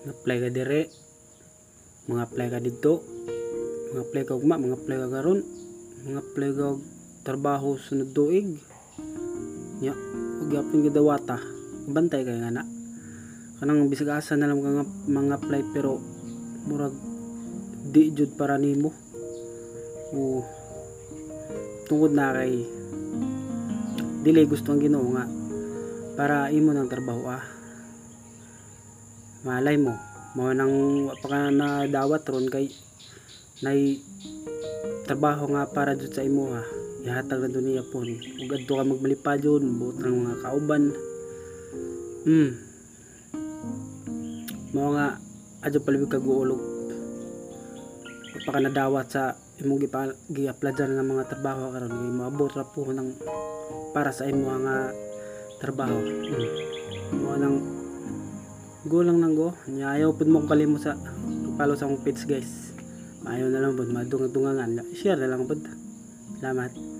Apply ka dire, mga apply ka dito, mga apply ka ugma, mga apply ka karon, mga apply ka trabaho sunod tuig. Nya, ug gyapon gidawata. Bantay kay nga na. Kanang bisag asa na lang ka mga apply pero murag di jud para nimo. O tungod na kay dili gusto ang Ginoo nga para imo ng trabaho malay mo mao nang pa ka na dawat ron kay nay trabaho nga para jud sa imo ihatag na duniya pon ug adto ka magmalipad jud buot ng mga kauban mao nga adto palibig kag uulog pa ka na dawat sa imong gi-applyan nga mga trabaho karon kay moabot ra po ng para sa imo nga trabaho mao nang go lang nang go nya ayaw pud mo kalimot sa follow sa akong page guys maayo na lang pud madungag-dungangan share na lang pud salamat.